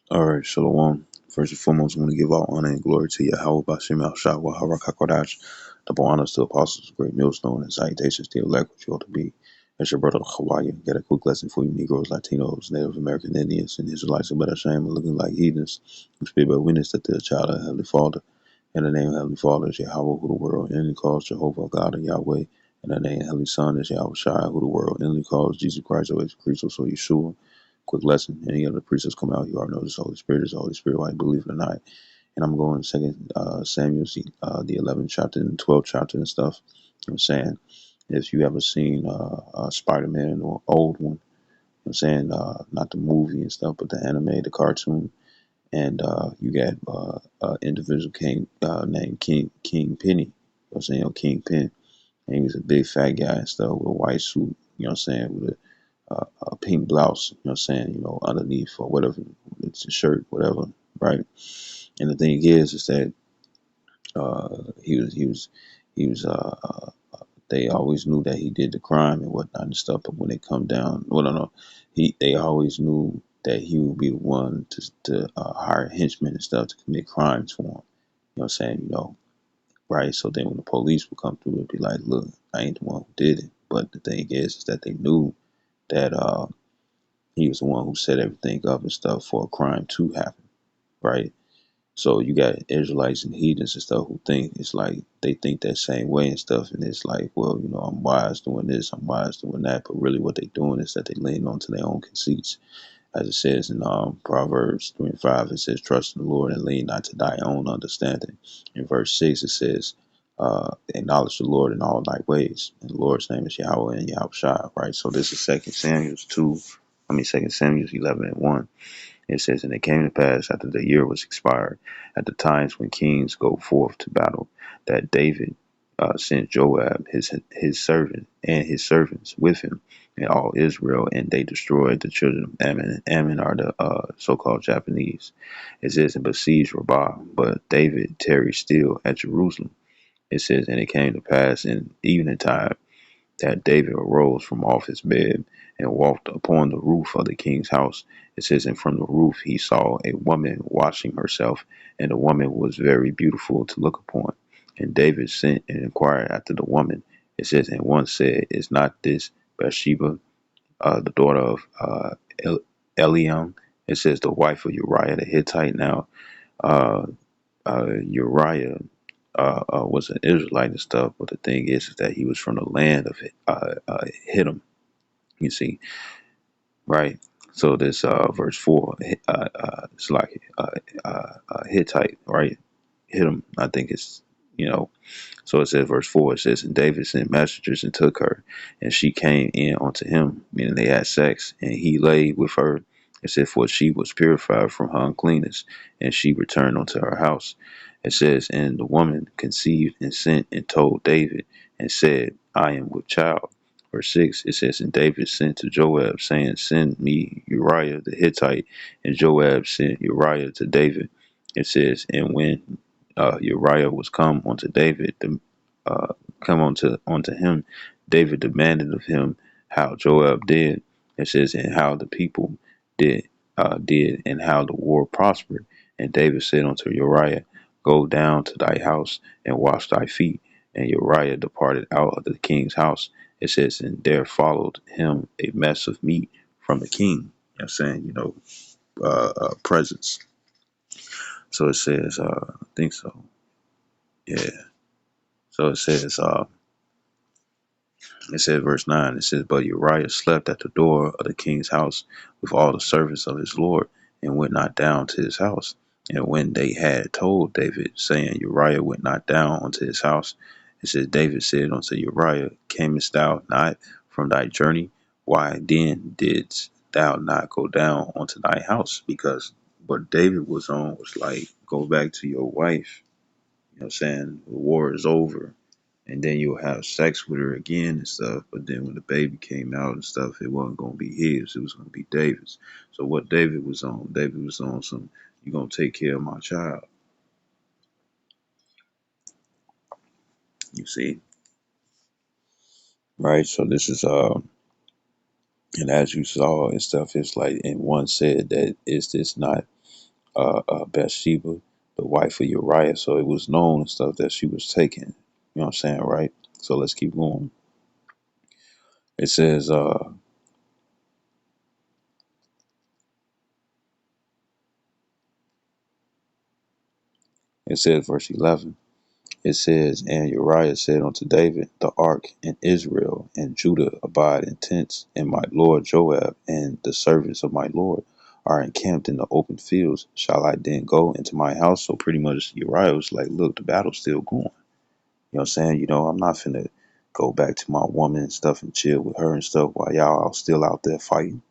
All right, Shalom. First and foremost, I want to give all honor and glory to Yahweh Bashem Al Shahwa Harakakodash. Double honors to apostles, great millstone, and salutations to elect what you ought to be. That's your brother Hawaii. Got a quick lesson for you Negroes, Latinos, Native American Indians, and Israelites who better shame and looking like heathens. You speak by witness that they're a child of Heavenly Father. In the name of Heavenly Father is Yahweh, who the world inly calls Jehovah, God of Yahweh. In the name of Heavenly Son is Yahweh Shai, who the world inly calls Jesus Christ, or Christos, or Yeshua. Quick lesson. Any other preachers come out, you already know this Holy Spirit is the Holy Spirit, whether you believe it or not. And I'm going to second Samuel, the 11th chapter and 12th chapter and stuff. I'm saying, if you ever seen Spider-Man or old one, I'm saying, not the movie and stuff, but the anime, the cartoon, and you got individual king named King Penny. I'm saying, Kingpin. And he was a big fat guy and stuff with a white suit. You know what I'm saying, with a pink blouse. You know what I'm saying, underneath or whatever, it's a shirt, whatever, right? And the thing is that he was they always knew that he did the crime and whatnot and stuff, but when they come down, well, no, they always knew that he would be the one to hire henchmen and stuff to commit crimes for him. You know what I'm saying? Right? So then when the police would come through, it'd be like, look, I ain't the one who did it. But the thing is that they knew that he was the one who set everything up and stuff for a crime to happen, right? So you got Israelites and heathens and stuff who think it's like they think that same way and stuff, and it's like, well, I'm wise doing this, I'm wise doing that, but really what they doing is that they lean onto their own conceits, as it says in Proverbs 3:5. It says, "Trust in the Lord and lean not to thy own understanding." In verse 6, it says, "Acknowledge the Lord in all thy ways." And the Lord's name is Yahweh and Yahweh Shai, right? So this is Second Samuel 11:1. It says, "And it came to pass after the year was expired, at the times when kings go forth to battle, that David sent Joab his servant and his servants with him, and all Israel, and they destroyed the children of Ammon. And Ammon are the so-called Japanese. It says, and besieged Rabbah, but David tarried still at Jerusalem. It says, and it came to pass in evening time that David arose from off his bed and walked upon the roof of the king's house. It says, and from the roof he saw a woman washing herself, and the woman was very beautiful to look upon. And David sent and inquired after the woman. It says, and one said, is not this Bathsheba, the daughter of Eliam? It says, the wife of Uriah the Hittite. Now, uh, Uriah was an Israelite and stuff, but the thing is that he was from the land of Hittim. You see, right? So this verse 4, it's like Hittite, right? Hittim, I think it's you know. So it says, verse 4, it says, and David sent messengers and took her, and she came in unto him, meaning they had sex, and he lay with her. It said, for she was purified from her uncleanness, and she returned unto her house. It says, and the woman conceived and sent and told David, and said, I am with child. Verse 6, it says, and David sent to Joab, saying, send me Uriah the Hittite. And Joab sent Uriah to David. It says, and when Uriah was come unto David, come unto him, David demanded of him how Joab did. It says, and how the people did, and how the war prospered. And David said unto Uriah, go down to thy house and wash thy feet. And Uriah departed out of the king's house. It says, and there followed him a mess of meat from the king. You know what I'm saying, presents. So it says, I think so. Yeah. So it says, verse 9, it says, but Uriah slept at the door of the king's house with all the servants of his lord, and went not down to his house. And when they had told David, saying, Uriah went not down unto his house, it says, David said unto Uriah, camest thou not from thy journey? Why then didst thou not go down unto thy house? Because what David was on was like, go back to your wife. You know what I'm saying? The war is over, and then you'll have sex with her again and stuff. But then when the baby came out and stuff, it wasn't gonna be his. It was gonna be David's. So what David was on some. You gonna take care of my child. You see, right? So this is And as you saw and stuff, it's like, and one said that is this not Bathsheba, the wife of Uriah? So it was known and stuff that she was taken. You know what I'm saying, right? So let's keep going. It says, verse 11. It says, and Uriah said unto David, the ark and Israel and Judah abide in tents, and my lord Joab and the servants of my lord are encamped in the open fields. Shall I then go into my house? So pretty much Uriah was like, look, the battle's still going. You know what I'm saying? I'm not finna go back to my woman and stuff and chill with her and stuff while y'all are still out there fighting.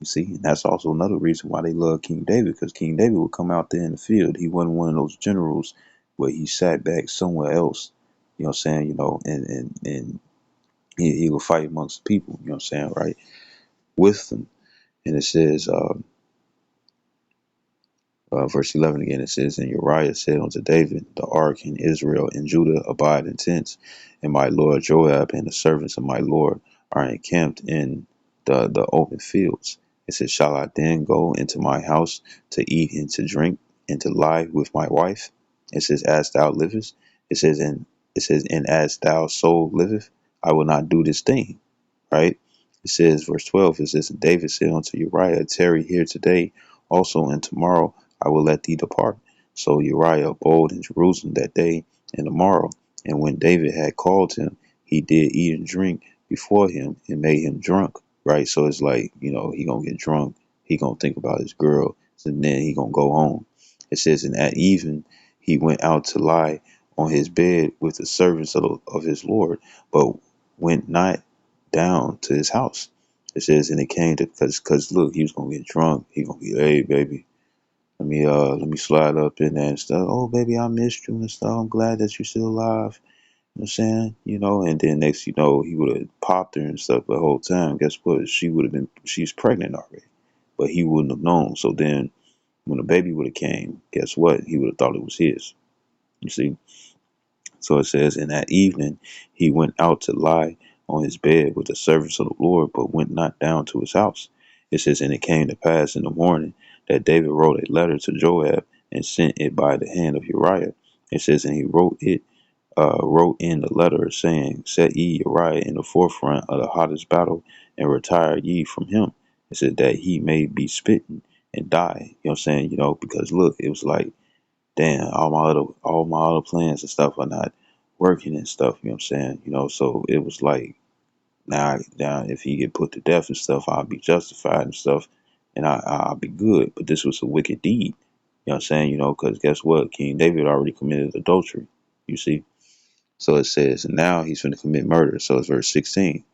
You see, and that's also another reason why they love King David, because King David would come out there in the field. He wasn't one of those generals where he sat back somewhere else. You know what I'm saying? And he would fight amongst the people. You know what I'm saying? Right with them. And it says, verse 11 again, it says, and Uriah said unto David, the ark and Israel and Judah abide in tents, and my lord Joab and the servants of my lord are encamped in the open fields. It says, shall I then go into my house to eat and to drink and to lie with my wife? It says, as thou livest. And as thou soul liveth, I will not do this thing. Right? It says, verse 12, it says, and David said unto Uriah, tarry here today also, and tomorrow I will let thee depart. So Uriah abode in Jerusalem that day and the morrow. And when David had called him, he did eat and drink before him and made him drunk. Right? So it's like, he gonna get drunk. He gonna think about his girl. And then he gonna go home. It says, and at even he went out to lie on his bed with the servants of his Lord, but went not down to his house. It says, and it came to, cause look, he was gonna get drunk. He gonna be, hey baby, let me slide up in there and stuff. Oh baby, I missed you and stuff. I'm glad that you're still alive. You know what I'm saying? And then next he would have popped her and stuff the whole time. Guess what? She's pregnant already. But he wouldn't have known. So then when the baby would have came, guess what? He would have thought it was his. You see? So it says, and that evening he went out to lie on his bed with the servants of the Lord, but went not down to his house. It says, and it came to pass in the morning that David wrote a letter to Joab and sent it by the hand of Uriah. It says, and he wrote in the letter, saying, set ye Uriah in the forefront of the hottest battle, and retire ye from him. It says that he may be smitten and die. You know what I'm saying? Because look, it was like, damn, all my other plans and stuff are not working and stuff, you know what I'm saying? So it was like, now if he get put to death and stuff, I'll be justified and stuff, and I'll be good. But this was a wicked deed. You know what I'm saying? Because guess what? King David already committed adultery. You see? So it says, and now he's going to commit murder. So it's verse 16.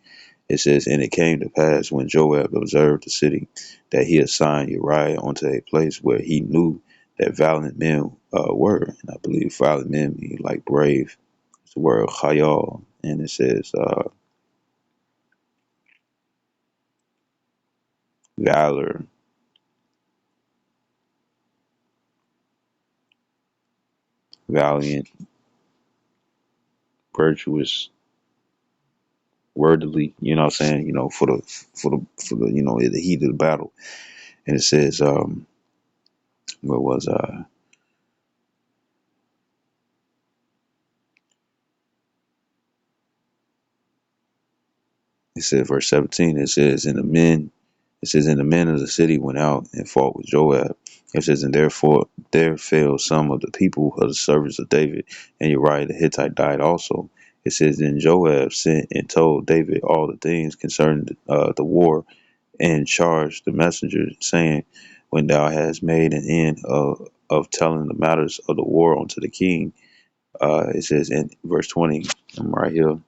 It says, and it came to pass when Joab observed the city that he assigned Uriah unto a place where he knew that valiant men were. And I believe valiant men mean like brave. It's the word chayal. And it says valor, valiant, virtuous, worthily, you know what I'm saying, for the heat of the battle. And it says, what was it said verse 17, and the men of the city went out and fought with Joab. It says, and therefore there fell some of the people of the servants of David, and Uriah the Hittite died also. It says, then Joab sent and told David all the things concerning the war, and charged the messengers, saying, when thou hast made an end of telling the matters of the war unto the king, it says in verse 20, I'm right here.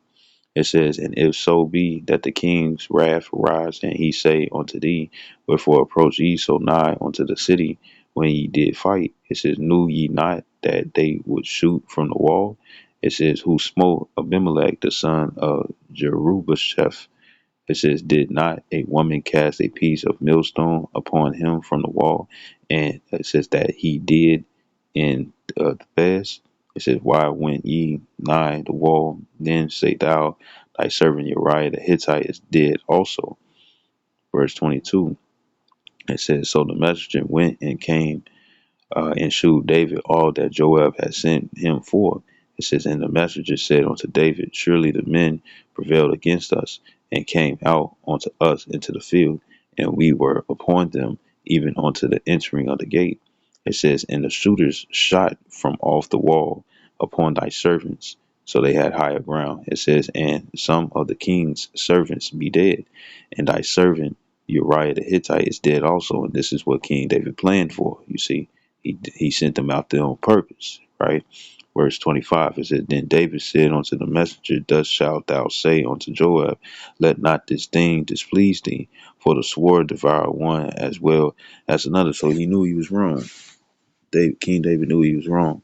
It says, and if so be that the king's wrath arise, and he say unto thee, wherefore approach ye so nigh unto the city when ye did fight? It says, knew ye not that they would shoot from the wall? It says, who smote Abimelech the son of Jerubbesheth? It says, did not a woman cast a piece of millstone upon him from the wall? And it says that he did in the best. It says, why went ye nigh the wall? Then say thou, thy servant Uriah the Hittite is dead also. Verse 22, it says, so the messenger went and came and shewed David all that Joab had sent him for. It says, and the messenger said unto David, surely the men prevailed against us, and came out unto us into the field, and we were upon them, even unto the entering of the gate. It says, and the shooters shot from off the wall upon thy servants, so they had higher ground. It says, and some of the king's servants be dead, and thy servant Uriah the Hittite is dead also. And this is what King David planned for, you see. He sent them out there on purpose, right? Verse 25, it says, then David said unto the messenger, thus shalt thou say unto Joab, let not this thing displease thee, for the sword devour one as well as another. So he knew he was wrong. King David knew he was wrong.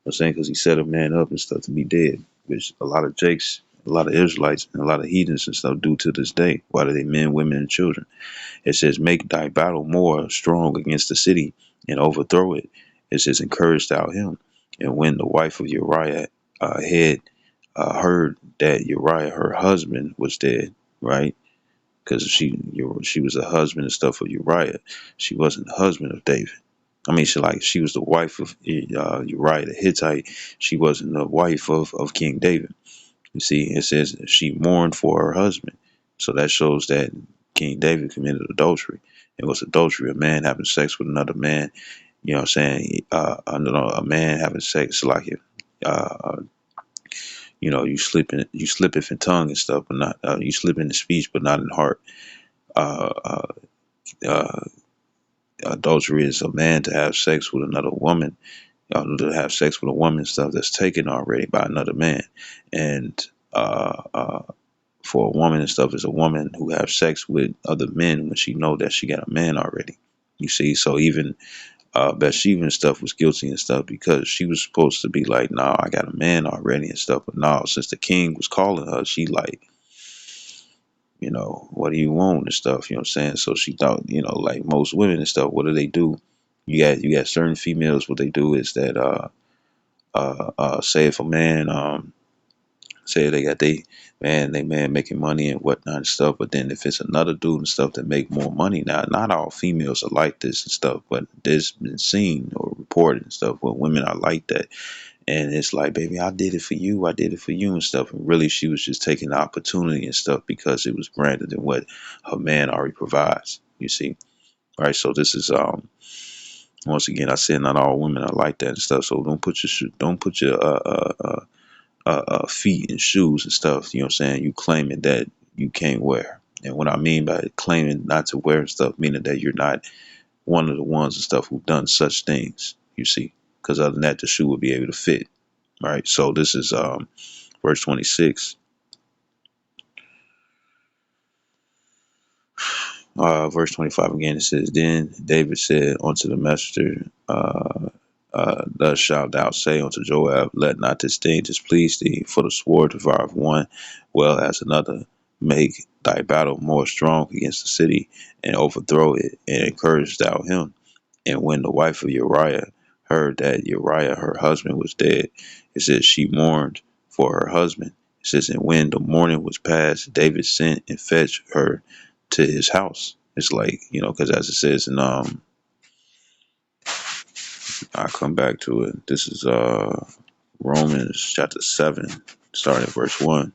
I'm saying, because he set a man up and stuff to be dead, which a lot of Jakes, a lot of Israelites, and a lot of heathens and stuff do to this day. Whether they men, women, and children. It says, make thy battle more strong against the city and overthrow it. It says, encourage thou him. And when the wife of Uriah had heard that Uriah, her husband, was dead, right? Because she was a husband and stuff of Uriah. She wasn't the husband of David. I mean, she was the wife of Uriah the Hittite. She wasn't the wife of King David. You see, it says she mourned for her husband. So that shows that King David committed adultery. It was adultery, a man having sex with another man. You know what I'm saying? A man having sex like it. You slip in tongue and stuff, but not you slip in the speech, but not in heart. Uh, uh, uh, Adultery is a man to have sex with another woman, to have sex with a woman and stuff that's taken already by another man, and for a woman and stuff is a woman who have sex with other men when she know that she got a man already. You see, so even Bathsheba and stuff was guilty and stuff because she was supposed to be like, nah, I got a man already and stuff. But now, since the king was calling her, she like, what do you want and stuff, you know what I'm saying? So she thought, like most women and stuff, what do they do? You got certain females, what they do is that say if a man say they got they man making money and whatnot and stuff, but then if it's another dude and stuff that make more money, now not all females are like this and stuff, but there's been seen or reported and stuff where women are like that, and it's like, baby, I did it for you, and stuff, and really she was just taking the opportunity and stuff because it was granted than what her man already provides. You see, right? So this is once again, I said not all women are like that and stuff. So don't put your feet and shoes and stuff, you know what I'm saying, you claiming that you can't wear. And what I mean by claiming not to wear and stuff, meaning that you're not one of the ones and stuff who've done such things, you see. Because other than that, the shoe would be able to fit. Right. So this is verse 26. Verse 25 again, it says, then David said unto the messenger, thus shalt thou say unto Joab, let not this thing displease thee, for the sword devoureth one well as another. Make thy battle more strong against the city, and overthrow it, and encourage thou him. And when the wife of Uriah heard that Uriah her husband was dead, it says she mourned for her husband. It says, and when the mourning was past, David sent and fetched her to his house. It's like, because as it says in I'll come back to it. This is Romans chapter 7, starting at verse 1.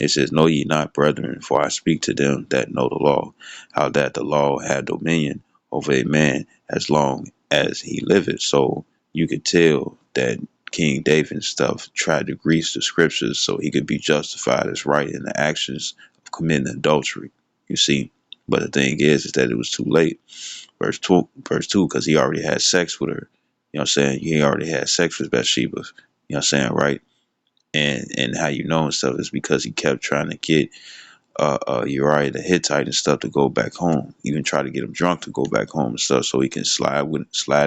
It says, know ye not, brethren, for I speak to them that know the law, how that the law had dominion over a man as long as he liveth. So you could tell that King David and stuff tried to grease the scriptures so he could be justified as right in the actions of committing adultery. You see, but the thing is that it was too late. Verse 2, because he already had sex with her. You know what I'm saying? He already had sex with Bathsheba. You know what I'm saying, right? And how you know and stuff is because he kept trying to get Uriah the Hittite and stuff to go back home. Even try to get him drunk to go back home and stuff, so he can slide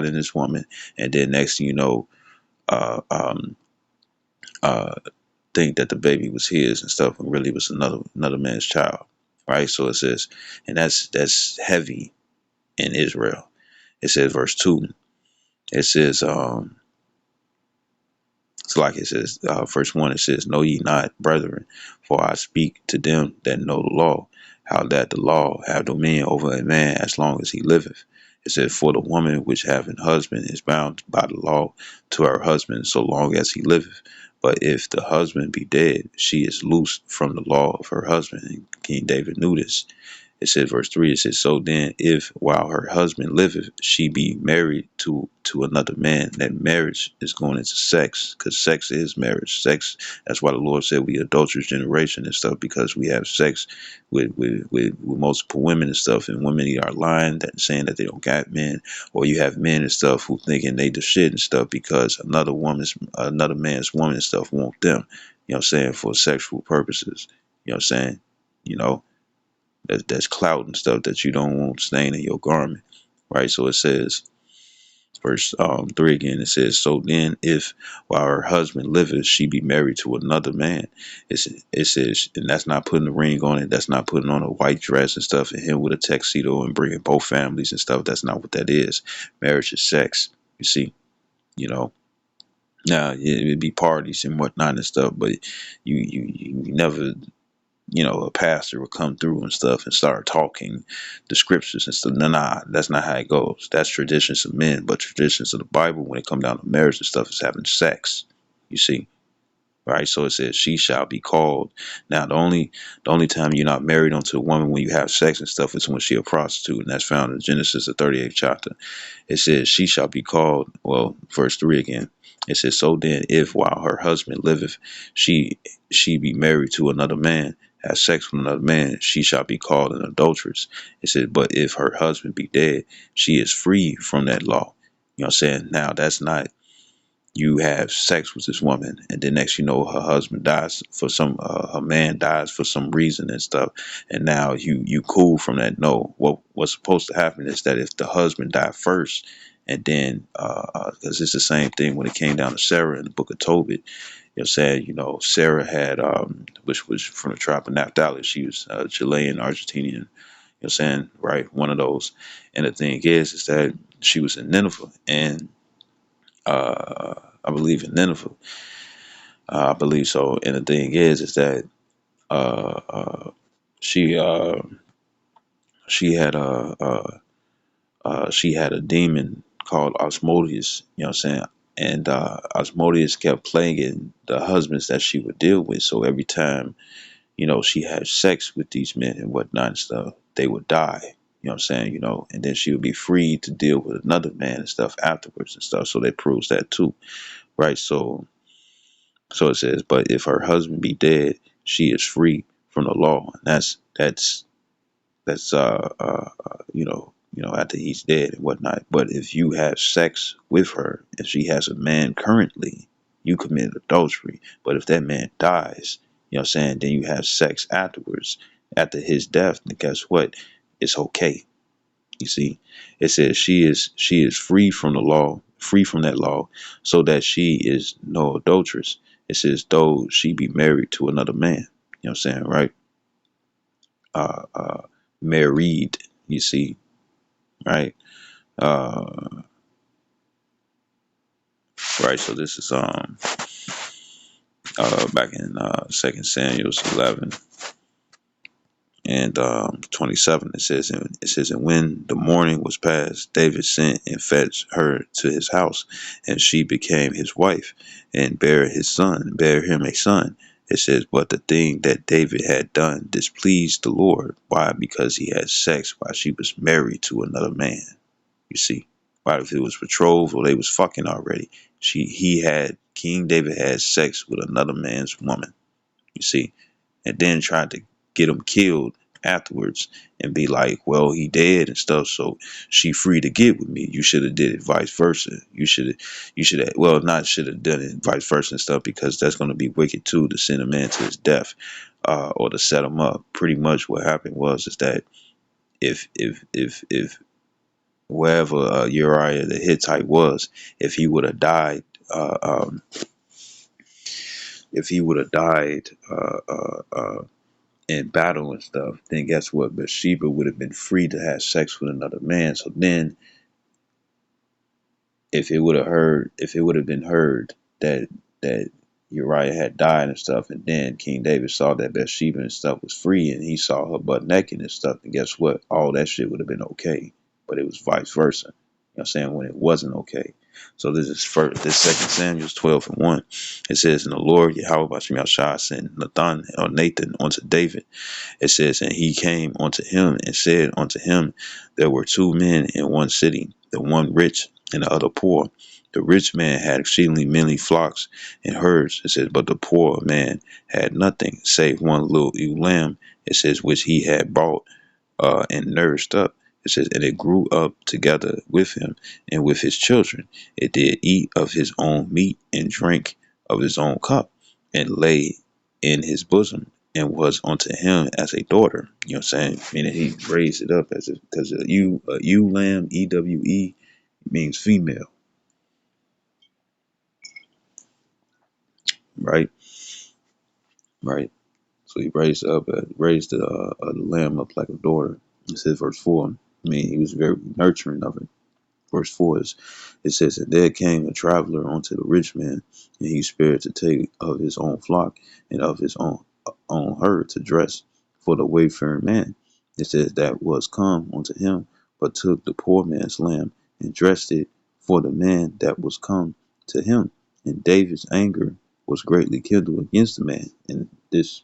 in this woman, and then next thing you know, uh, um, uh, think that the baby was his and stuff, and really was another man's child, right? So it says, and that's heavy in Israel. It says verse 2. It says it's like it says, verse 1, it says, know ye not, brethren, for I speak to them that know the law, how that the law have dominion over a man as long as he liveth. It said, for the woman which have an husband is bound by the law to her husband so long as he liveth. But if the husband be dead, she is loosed from the law of her husband. And King David knew this. It says, verse 3, it says, so then, if while her husband liveth, she be married to another man, that marriage is going into sex, because sex is marriage. Sex, that's why the Lord said we adulterous generation and stuff, because we have sex with multiple women and stuff, and women either are lying, that saying that they don't got men, or you have men and stuff who thinking they the shit and stuff because another man's woman and stuff want them, you know what I'm saying, for sexual purposes. You know what I'm saying? You know, that's clout and stuff that you don't want stain in your garment, right? So it says, verse 3 again, it says, so then if while her husband liveth she be married to another man, it says, and that's not putting a ring on it, that's not putting on a white dress and stuff, and him with a tuxedo and bringing both families and stuff. That's not what that is. Marriage is sex, you see. You know, now it'd be parties and whatnot and stuff, but you never, you know, a pastor would come through and stuff and start talking the scriptures and stuff. Nah, that's not how it goes. That's traditions of men, but traditions of the Bible, when it come down to marriage and stuff, is having sex. You see, right? So it says she shall be called. Now the only time you're not married unto a woman when you have sex and stuff is when she a prostitute, and that's found in Genesis the 38th chapter. It says, she shall be called, well, verse 3 again. It says, so then, if while her husband liveth, she be married to another man, has sex with another man, she shall be called an adulteress. It says, but if her husband be dead, she is free from that law. You know what I'm saying? Now, that's not you have sex with this woman, and then next you know her husband dies for some her man dies for some reason and stuff, and now you cool from that. No, what's supposed to happen is that if the husband died first, and then because it's the same thing when it came down to Sarah in the book of Tobit. You know, saying, you know, Sarah had which was from the tribe of Naphtali. She was Chilean, Argentinian. You know, what I'm saying, right, one of those. And the thing is that she was in Nineveh, and I believe in Nineveh. I believe so. And the thing is that uh, uh, she she had she had a demon called Osmodeus. You know what I'm saying? And Osmodeus kept plaguing the husbands that she would deal with. So every time, you know, she had sex with these men and whatnot and stuff, they would die. You know what I'm saying? You know, and then she would be free to deal with another man and stuff afterwards and stuff. So that proves that too, right? So it says, but if her husband be dead, she is free from the law. And that's after he's dead and whatnot. But if you have sex with her, if she has a man currently, you commit adultery. But if that man dies, you know what I'm saying, then you have sex afterwards, after his death, then guess what? It's okay. You see, it says she is free from the law, free from that law, so that she is no adulteress. It says though she be married to another man. You know what I'm saying, right? Uh, uh, Married. You see, right? Uh, right. So this is back in 2 Samuel 11. And 27, it says, and when the morning was past, David sent and fetched her to his house, and she became his wife, and bare him a son. It says, but the thing that David had done displeased the Lord. Why? Because he had sex while she was married to another man. You see, why? If it was betrothed or they was fucking already, King David had sex with another man's woman. You see, and then tried to get him killed afterwards and be like, well, he dead and stuff, so she free to get with me. You should have did it vice versa. You should have, well, not should have done it vice versa and stuff, because that's going to be wicked too, to send a man to his death, or to set him up. Pretty much what happened was is that if wherever Uriah the Hittite was, if he would have died, uh, um, if he would have died in battle and stuff, then guess what? Bathsheba would have been free to have sex with another man. So then, if it would have been heard that Uriah had died and stuff, and then King David saw that Bathsheba and stuff was free, and he saw her butt naked and stuff, and guess what? All that shit would have been okay, but it was vice versa. You know what I'm saying? When it wasn't okay. So this is first, this Second Samuel 12:1. It says, "And the Lord Yahweh Bashem Yahshua sent Nathan unto David." It says, "And he came unto him and said unto him, There were two men in one city, the one rich and the other poor. The rich man had exceedingly many flocks and herds." It says, "But the poor man had nothing save one little ewe lamb." It says, "Which he had bought and nourished up." It says, "And it grew up together with him and with his children. It did eat of his own meat and drink of his own cup, and lay in his bosom, and was unto him as a daughter." You know what I'm saying? Meaning he raised it up as a, because a ewe lamb, EWE, means female, right? Right. So he raised the lamb up like a daughter. It says verse 4. I mean, he was very nurturing of it. Verse 4 is, it says, "And there came a traveler unto the rich man, and he spared to take of his own flock and of his own herd to dress for the wayfaring man. It says that was come unto him, but took the poor man's lamb and dressed it for the man that was come to him. And David's anger was greatly kindled against the man." And this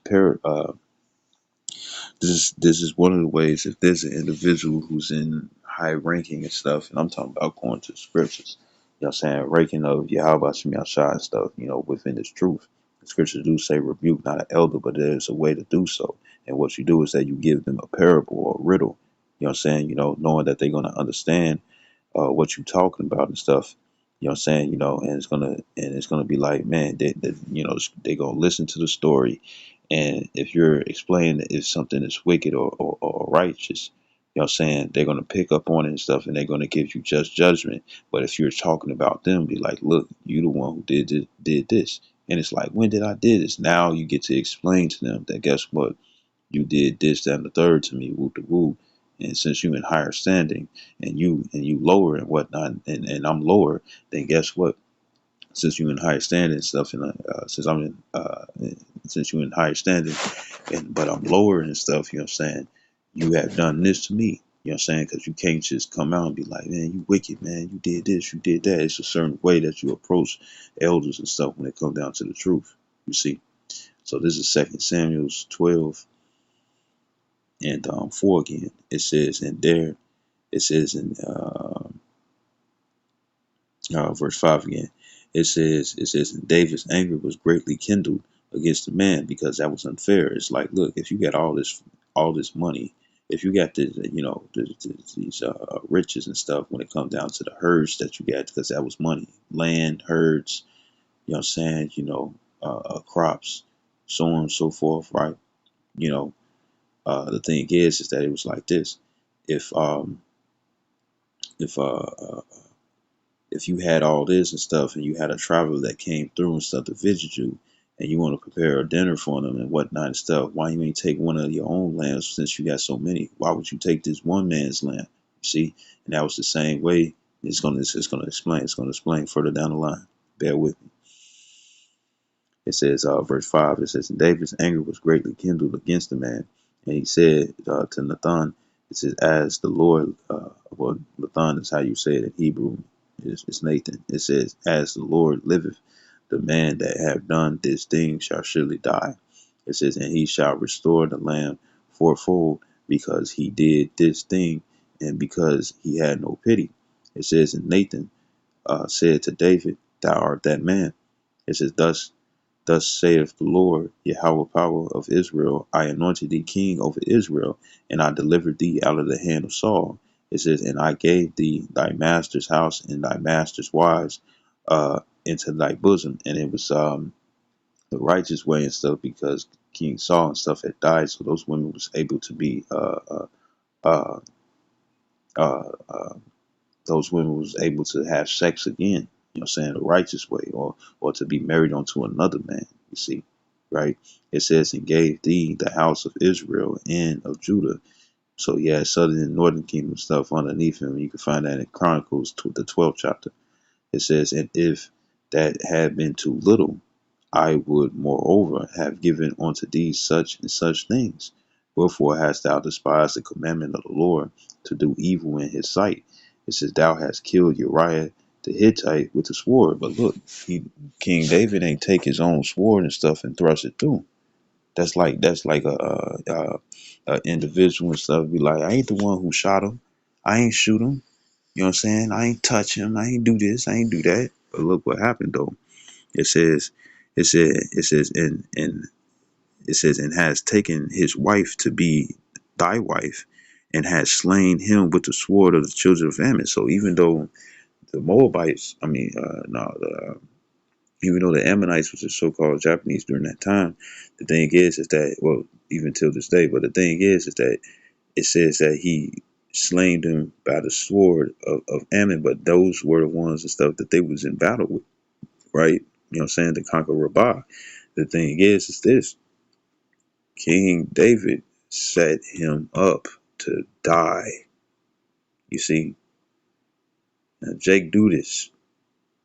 is one of the ways, if there's an individual who's in high ranking and stuff, and I'm talking about going to the scriptures, you know what I'm saying, ranking of Yahweh Shem Yahshua and stuff, within this truth. The scriptures do say rebuke not an elder, but there's a way to do so. And what you do is that you give them a parable or a riddle, you know what I'm saying, knowing that they're going to understand what you're talking about and stuff. You know what I'm saying? And it's gonna be like, man, they gonna listen to the story, and if you're explaining if something is wicked or righteous, you know what I'm saying, they're gonna pick up on it and stuff, and they're gonna give you just judgment. But if you're talking about them, be like, look, you the one who did this, and it's like, when did I did this? Now you get to explain to them that, guess what, you did this, that, and the third to me, whoop de whoop. And since you in higher standing, and you lower and whatnot, and I'm lower, then guess what? Since you in higher standing and stuff, and since you in higher standing, but I'm lower and stuff, you know what I'm saying? You have done this to me. You know what I'm saying? Because you can't just come out and be like, man, you wicked, man. You did this, you did that. It's a certain way that you approach elders and stuff when it comes down to the truth. You see? So this is 2 Samuel 12 and 4 again. It says, and there, it says in verse 5 again. It says, "And David's anger was greatly kindled against the man because that was unfair." It's like, look, if you got all this money, if you got these riches and stuff, when it comes down to the herds that you got, because that was money, land, herds, you know what I'm saying, crops, so on and so forth, right? You know, the thing is that it was like this. If if uh, uh if you had all this and stuff, and you had a traveler that came through and stuff to visit you, and you want to prepare a dinner for them and whatnot and stuff, why you ain't take one of your own lambs since you got so many? Why would you take this one man's lamb? You see? And that was the same way. It's gonna explain further down the line. Bear with me. It says, verse 5, it says, "And David's anger was greatly kindled against the man. And he said to Nathan," it says, "as the Lord," well, Nathan is how you say it in Hebrew. It's Nathan. It says, "As the Lord liveth, the man that have done this thing shall surely die." It says, "And he shall restore the lamb fourfold, because he did this thing, and because he had no pity." It says, "And Nathan said to David, Thou art that man." It says, Thus saith the Lord, Yahweh power of Israel, I anointed thee king over Israel, and I delivered thee out of the hand of Saul. It says, "And I gave thee thy master's house and thy master's wives into thy bosom." And it was the righteous way and stuff, because King Saul and stuff had died, so those women was able to be uh, uh, uh, those women was able to have sex again, you know what I'm saying, the righteous way, or to be married onto another man, you see, right? It says, "And gave thee the house of Israel and of Judah." So yeah, southern and northern kingdom stuff underneath him. You can find that in Chronicles, the 12th chapter. It says, "And if that had been too little, I would moreover have given unto thee such and such things. Wherefore hast thou despised the commandment of the Lord to do evil in his sight? It says, thou hast killed Uriah the Hittite with the sword. But look, King David ain't take his own sword and stuff and thrust it through. That's like a individual and stuff be like, I ain't the one who shot him. I ain't shoot him. You know what I'm saying? I ain't touch him. I ain't do this. I ain't do that. But look what happened though. It says, and has taken his wife to be thy wife, and has slain him with the sword of the children of Ammon. So even though the Moabites, I mean, no, even though the Ammonites was the so-called Japanese during that time, the thing is that, well, even till this day, but the thing is that it says that he slain them by the sword of Ammon, but those were the ones and stuff that they was in battle with, right? You know what I'm saying? To conquer Rabbah. The thing is this: King David set him up to die. You see, now Jake do this.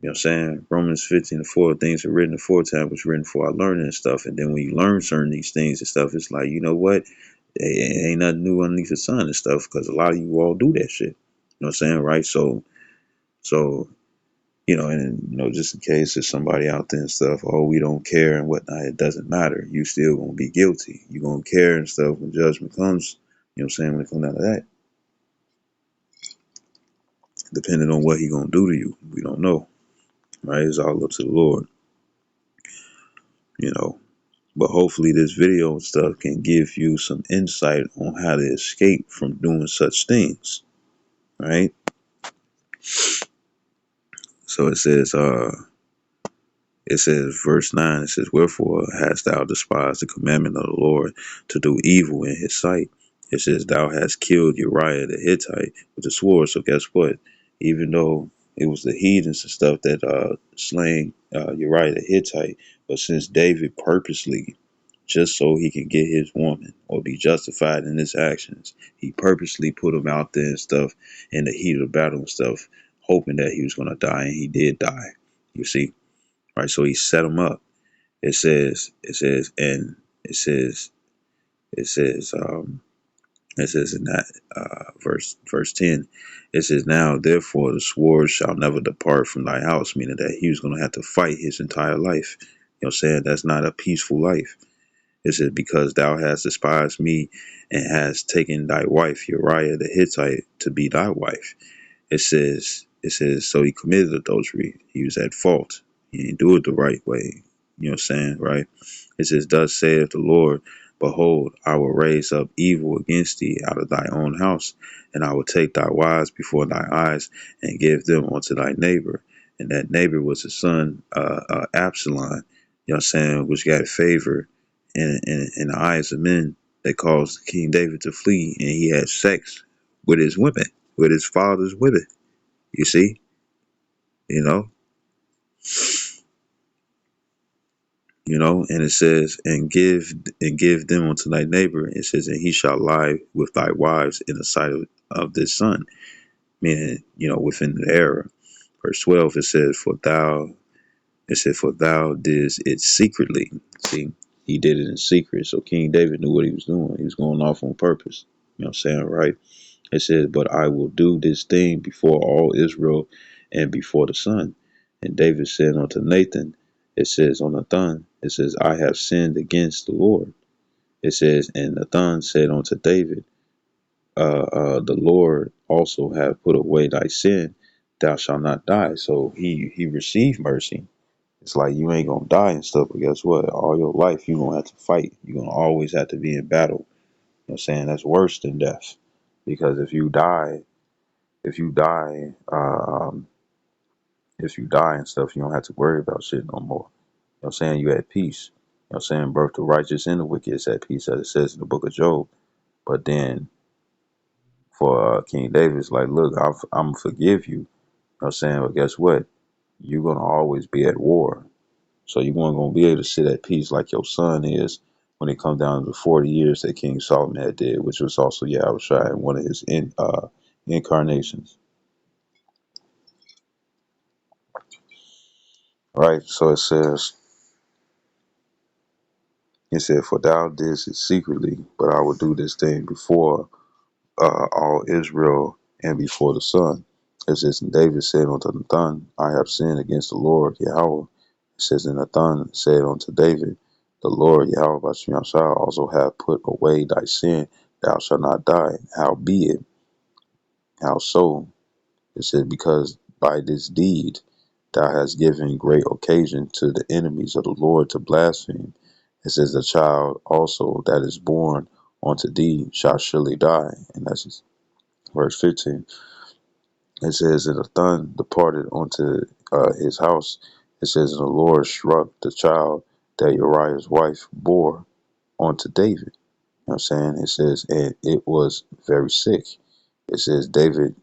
You know what I'm saying? Romans 15:4, things are written aforetime was written for our learning and stuff. And then when you learn certain these things and stuff, it's like, you know what? It ain't nothing new underneath the sun and stuff, because a lot of you all do that shit. You know what I'm saying? Right? So, and just in case there's somebody out there and stuff, oh, we don't care and whatnot, it doesn't matter. You still gonna be guilty. You gonna care and stuff when judgment comes, you know what I'm saying, when it comes down to that. Depending on what he gonna do to you. We don't know. Right? It's all up to the Lord, you know. But hopefully this video and stuff can give you some insight on how to escape from doing such things. Right? So it says verse 9, it says, wherefore hast thou despised the commandment of the Lord to do evil in his sight? It says, thou hast killed Uriah the Hittite with the sword. So guess what? Even though it was the heathens and stuff that slain Uriah the Hittite, but since David purposely, just so he can get his woman or be justified in his actions, he purposely put him out there and stuff in the heat of the battle and stuff, hoping that he was going to die, and he did die. You see? Right, so he set him up. And it says, it says in that verse 10, it says, now therefore the sword shall never depart from thy house, meaning that he was going to have to fight his entire life. You know what I'm saying? That's not a peaceful life. It says, because thou hast despised me and hast taken thy wife Uriah the Hittite to be thy wife. It says, so he committed adultery. He was at fault. He didn't do it the right way. You know what I'm saying, right? It says, thus saith the Lord, behold, I will raise up evil against thee out of thy own house, and I will take thy wives before thy eyes, and give them unto thy neighbor. And that neighbor was his son, Absalom, you know what I'm saying, which got favor in the eyes of men that caused King David to flee, and he had sex with his women, with his father's women. You see, you know, and it says, and give them unto thy neighbor. It says, and he shall lie with thy wives in the sight of this son, meaning, within the era. Verse 12, for thou didst it secretly. See, he did it in secret. So King David knew what he was doing. He was going off on purpose. You know what I'm saying, right? It says, but I will do this thing before all Israel and before the sun. And David said unto Nathan, it says on Nathan, it says, I have sinned against the Lord. It says, and Nathan said unto David, the Lord also have put away thy sin, thou shalt not die. So he received mercy. It's like you ain't gonna die and stuff, but guess what? All your life you're gonna have to fight. You're gonna always have to be in battle. You know what I'm saying? That's worse than death. Because if you die, if you die and stuff, you don't have to worry about shit no more. You know what I'm saying? You at peace. You know what I'm saying? Both the righteous and the wicked is at peace, as it says in the book of Job. But then for King David, it's like, look, I'm gonna forgive you. You know what I'm saying? But guess what? You're gonna always be at war. So you weren't gonna be able to sit at peace like your son is when it comes down to the 40 years that King Solomon had did, which was also Yahushua in one of his incarnations. Right? So it says, He said, "For thou didst it secretly, but I will do this thing before all Israel and before the sun." It says, and David said unto Nathan, I have sinned against the Lord Yahweh. It says, and Nathan said unto David, the Lord Yahweh Bashim shall also have put away thy sin, thou shalt not die. Howbeit, how so? It said, because by this deed thou hast given great occasion to the enemies of the Lord to blaspheme. It says, the child also that is born unto thee shall surely die. And that's verse 15. It says, and the son departed unto his house. It says, and the Lord struck the child that Uriah's wife bore unto David. You know what I'm saying? It says, and it was very sick. It says, David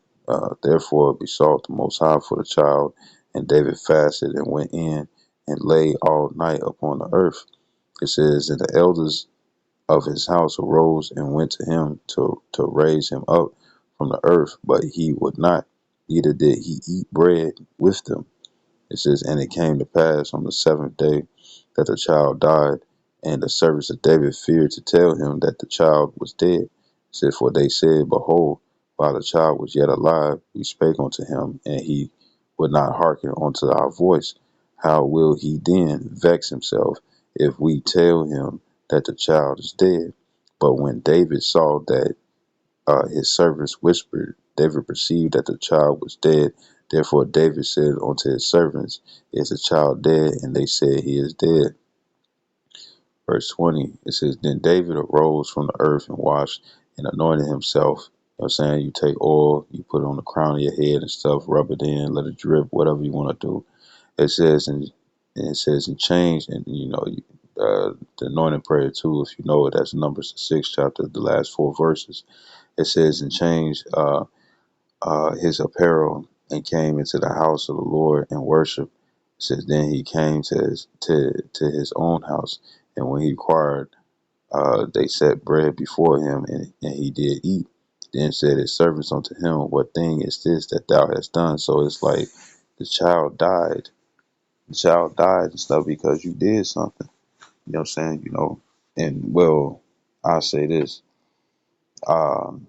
therefore besought the Most High for the child, and David fasted and went in and lay all night upon the earth. It says, and the elders of his house arose and went to him to raise him up from the earth, but he would not, neither did he eat bread with them. It says, and it came to pass on the seventh day that the child died, and the servants of David feared to tell him that the child was dead. It said, for they said, behold, while the child was yet alive, we spake unto him, and he would not hearken unto our voice. How will he then vex himself if we tell him that the child is dead? But when David saw that his servants whispered, David perceived that the child was dead. Therefore David said unto his servants, is the child dead? And they said, he is dead. Verse 20, it says, then David arose from the earth and washed and anointed himself. You know what I'm saying? You take oil, you put it on the crown of your head and stuff, rub it in, let it drip, whatever you want to do. It says, and it says, and change, and the anointing prayer too, if you know it, that's Numbers the 6th chapter, the last 4 verses. It says, and change his apparel and came into the house of the Lord and worshiped. It says, then he came to his own house, and when he inquired, they set bread before him, and he did eat. Then said his servants unto him, what thing is this that thou hast done? So it's like the child died. The child died and stuff because you did something. You know what I'm saying? And well, I'll say this. Um,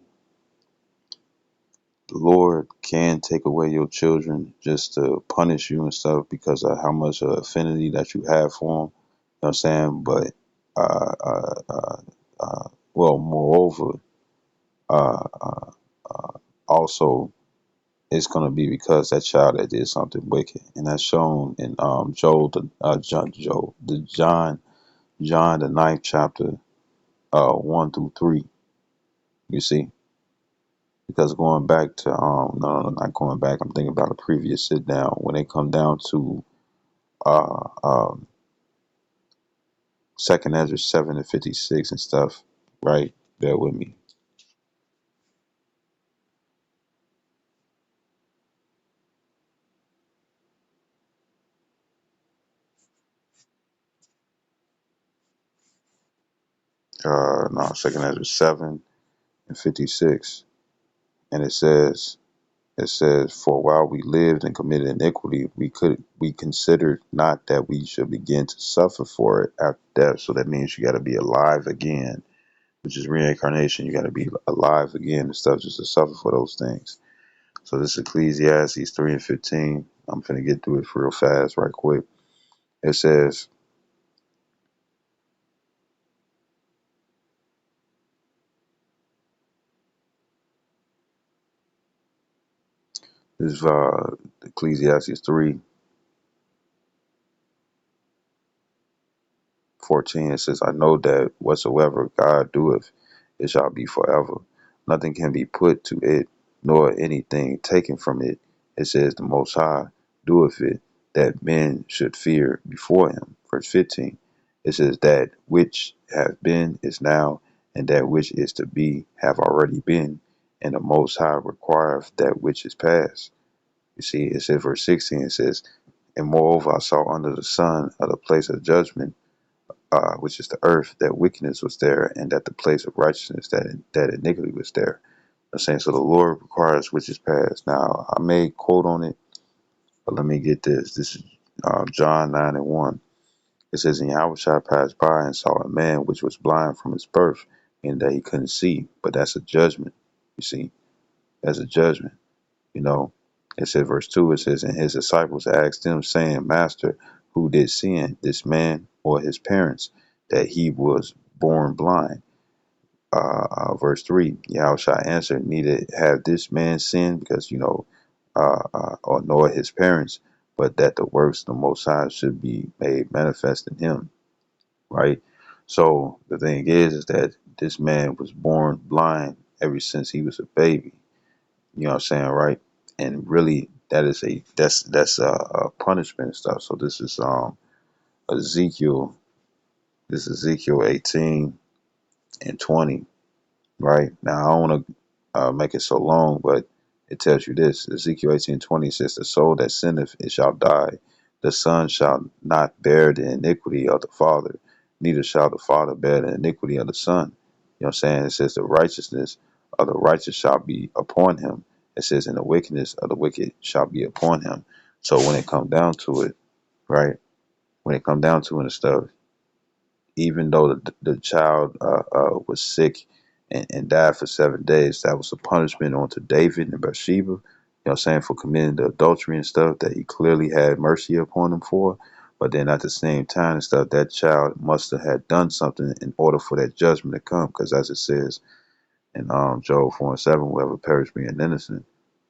the Lord can take away your children just to punish you and stuff because of how much affinity that you have for them. You know what I'm saying? But, uh, uh, uh, well, moreover, uh, uh, also, it's going to be because that child that did something wicked. And that's shown in John, the ninth chapter, 1 through 3. You see? Because going back to no, not going back. I'm thinking about a previous sit down when they come down to uh um Second Ezra 7 and 56 and stuff. Right, bear with me. No, Second Ezra 7 and 56, and it says, for while we lived and committed iniquity, we considered not that we should begin to suffer for it after death. So that means you got to be alive again, which is reincarnation. You got to be alive again and stuff just to suffer for those things. So this is Ecclesiastes 3 and 15. I'm finna get through it real fast, right quick. It says, this is Ecclesiastes 3:14. It says, I know that whatsoever God doeth, it shall be forever. Nothing can be put to it, nor anything taken from it. It says, the Most High doeth it, that men should fear before him. Verse 15. It says, that which have been is now, and that which is to be have already been, and the Most High requireth that which is past. You see, it says, verse 16, it says, and moreover I saw under the sun of the place of judgment, which is the earth, that wickedness was there, and that the place of righteousness, that iniquity was there. I'm saying, so the Lord requires which is past. Now, I may quote on it, but let me get this. This is John 9 and 1. It says, and Yahushua passed by and saw a man which was blind from his birth, and that he couldn't see. But that's a judgment. You see, that's a judgment. You know, it says, verse 2, it says, and his disciples asked him, saying, Master, who did sin, this man or his parents, that he was born blind? Verse 3, Yahushua answered, neither have this man sinned, because, or nor his parents, but that the works of the Most High should be made manifest in him. Right? So the thing is that this man was born blind ever since he was a baby. You know what I'm saying, right? And really, that's a punishment and stuff. So this is Ezekiel. This is Ezekiel 18 and 20. Right now, I don't want to make it so long, but it tells you this. Ezekiel 18:20 says, "The soul that sinneth, it shall die. The son shall not bear the iniquity of the father, neither shall the father bear the iniquity of the son." You know what I'm saying? It says, "The righteousness of the righteous shall be upon him." It says, "And the wickedness of the wicked shall be upon him." So when it comes down to it, right? When it comes down to it and stuff, even though the child was sick and died for 7 days, that was a punishment onto David and Bathsheba, you know what I'm saying, for committing the adultery and stuff that he clearly had mercy upon them for. But then at the same time and stuff, that child must have had done something in order for that judgment to come. Because as it says in Job 4 and 7, whoever perish being innocent, you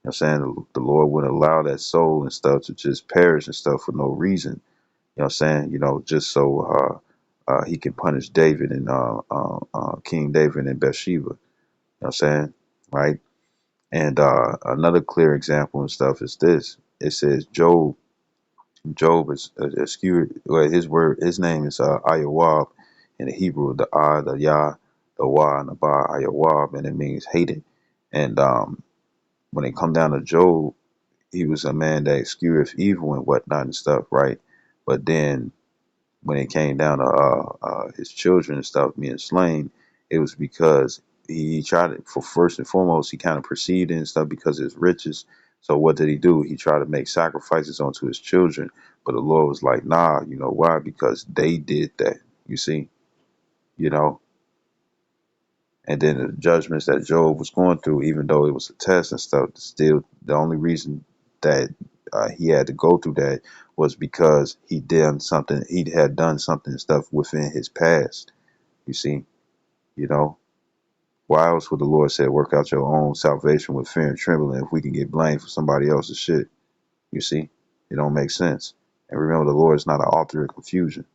know what I'm saying, the Lord wouldn't allow that soul and stuff to just perish and stuff for no reason. You know what I'm saying? Just so he can punish David and King David and Bathsheba. You know what I'm saying? Right? And another clear example and stuff is this. It says Job is skewed. Well, his name is Ayawab in the Hebrew, the the Yah, the Wa, and the Ba, Ayawab, and it means hated. And when it come down to Job, he was a man that excused evil and whatnot and stuff, right? But then when it came down to his children and stuff being slain, it was because he tried to, for first and foremost, he kind of perceived it and stuff because of his riches. So what did he do? He tried to make sacrifices onto his children, but the Lord was like, nah, you know why? Because they did that. You see, you know, and then the judgments that Job was going through, even though it was a test and stuff, still the only reason that he had to go through that was because he had done something and stuff within his past. You see, you know, why else would the Lord say, work out your own salvation with fear and trembling if we can get blamed for somebody else's shit? You see, it don't make sense. And remember, the Lord is not an author of confusion,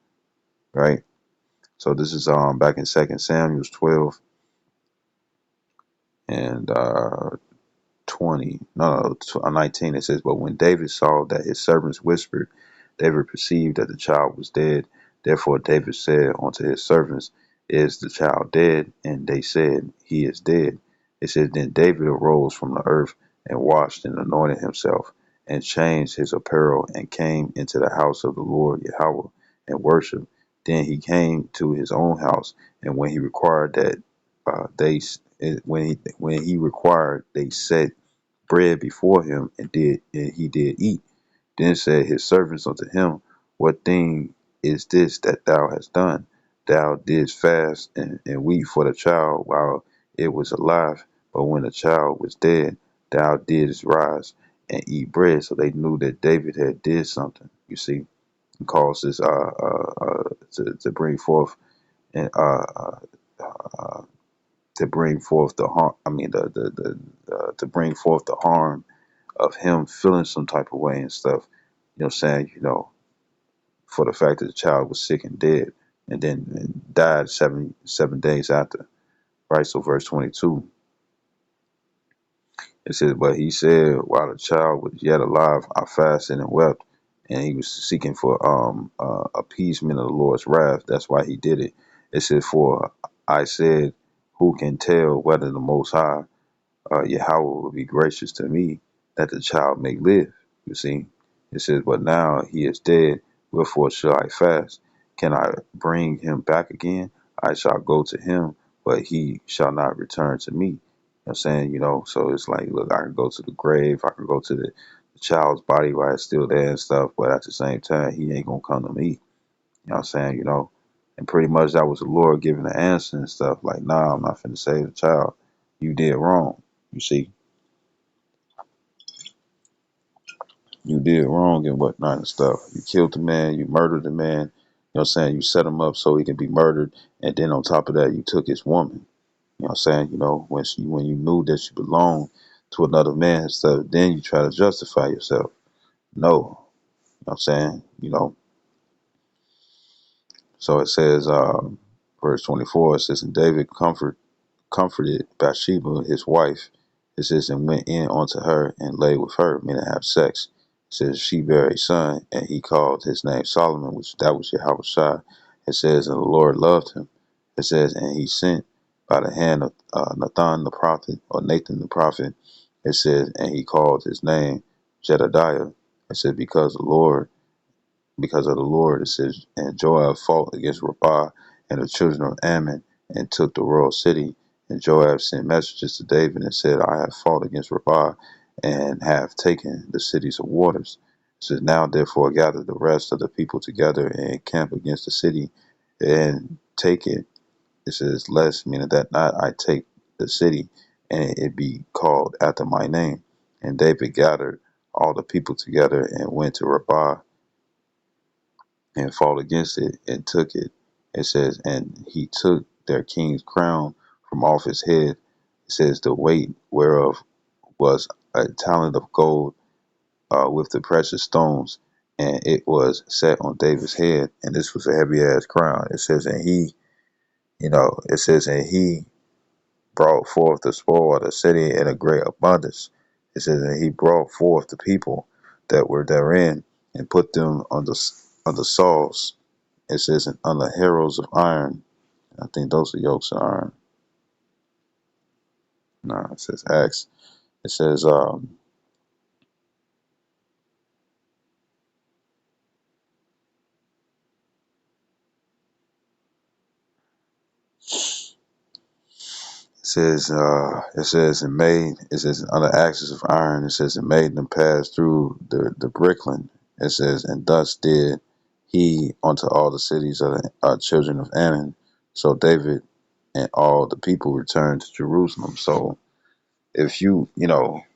right? So this is back in 2 Samuel 12 and 20, no, 19, it says, but when David saw that his servants whispered, David perceived that the child was dead. Therefore David said unto his servants, is the child dead? And they said, he is dead. It says, then David arose from the earth and washed and anointed himself and changed his apparel and came into the house of the Lord Yahweh and worshiped. Then he came to his own house, and when he required that when he required, they set bread before him, and he did eat. Then said his servants unto him, what thing is this that thou hast done? Thou didst fast and weep for the child while it was alive, but when the child was dead, thou didst rise and eat bread. So they knew that David had did something. You see, and caused this to bring forth and to bring forth the harm. I mean, to bring forth the harm of him feeling some type of way and stuff. You know what I'm saying? For the fact that the child was sick and dead, and then died 7 days after. Right. So verse 22, it says, but he said, while the child was yet alive, I fasted and wept, and he was seeking for appeasement of the Lord's wrath. That's why he did it. It says, for I said, who can tell whether the Most High Yahweh will be gracious to me that the child may live. You see, it says, but now he is dead, wherefore shall I fast? Can I bring him back again? I shall go to him, but he shall not return to me. You know what I'm saying? So it's like, look, I can go to the grave, I can go to the child's body while it's still there and stuff, but at the same time, he ain't gonna come to me. You know what I'm saying? And pretty much that was the Lord giving the answer and stuff. Like, nah, I'm not finna save the child. You did wrong. You see, you did wrong and whatnot and stuff. You killed the man. You murdered the man. You know what I'm saying? You set him up so he can be murdered. And then on top of that, you took his woman. You know what I'm saying? When you knew that you belonged to another man and stuff, then you try to justify yourself. No. You know what I'm saying? So it says, verse 24, it says, and David comforted Bathsheba, his wife. It says, and went in unto her and lay with her, meaning have sex. It says, she bare a son, and he called his name Solomon, which that was Yahweh. It says, and the Lord loved him. It says, and he sent by the hand of Nathan the prophet, or Nathan the prophet. It says, and he called his name Jedediah. It said, because of the Lord, it says, and Joab fought against Rabbah and the children of Ammon and took the royal city. And Joab sent messages to David and said, I have fought against Rabbah and have taken the cities of waters. It says, now therefore gather the rest of the people together and camp against the city and take it. It says, lest, meaning that not I take the city and it be called after my name. And David gathered all the people together and went to Rabbah and fought against it and took it. It says, and he took their king's crown from off his head. It says, the weight whereof was a talent of gold with the precious stones, and it was set on David's head. And this was a heavy ass crown. It says, and he brought forth the spoil of the city in a great abundance. It says, and he brought forth the people that were therein and put them on the saws. It says, and on the harrows of iron. I think those are yokes of iron. No, it says axe. It says, it says, on the axes of iron, it says, and made them pass through the brickland. It says, and thus did he unto all the cities of the children of Ammon. So David and all the people returned to Jerusalem. So, if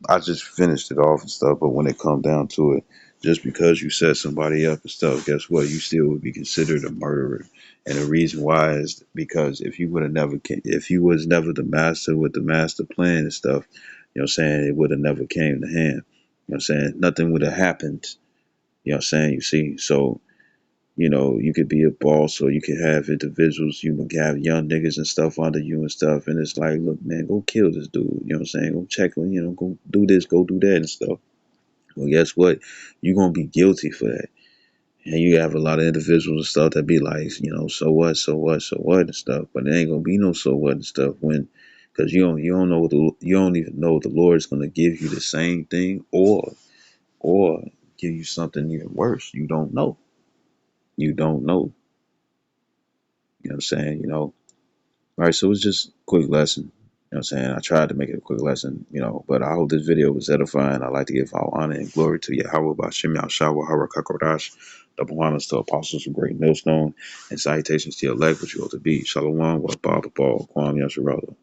I just finished it off and stuff, but when it comes down to it, just because you set somebody up and stuff, guess what? You still would be considered a murderer. And the reason why is because if you was never the master with the master plan and stuff, you know what I'm saying, it would have never came to hand. You know what I'm saying? Nothing would have happened. You know what I'm saying? You see? So you could be a boss or you could have individuals, you can have young niggas and stuff under you and stuff. And it's like, look, man, go kill this dude. You know what I'm saying? Go check him, go do this, go do that and stuff. Well, guess what? You're going to be guilty for that. And you have a lot of individuals and stuff that be like, so what, so what, so what and stuff. But it ain't going to be no so what and stuff because you don't know you don't even know the Lord's going to give you the same thing or give you something even worse. You don't know. You don't know. You know what I'm saying? All right, so it's just a quick lesson. You know what I'm saying? I tried to make it a quick lesson, but I hope this video was edifying. I like to give all honor and glory to Yahweh Bashem Yahshua Harakakodash, double honors to apostles of great millstone, and salutations to your elect, which you ought to be. Shalom, wa ba ba ba, Kwam Yasharala.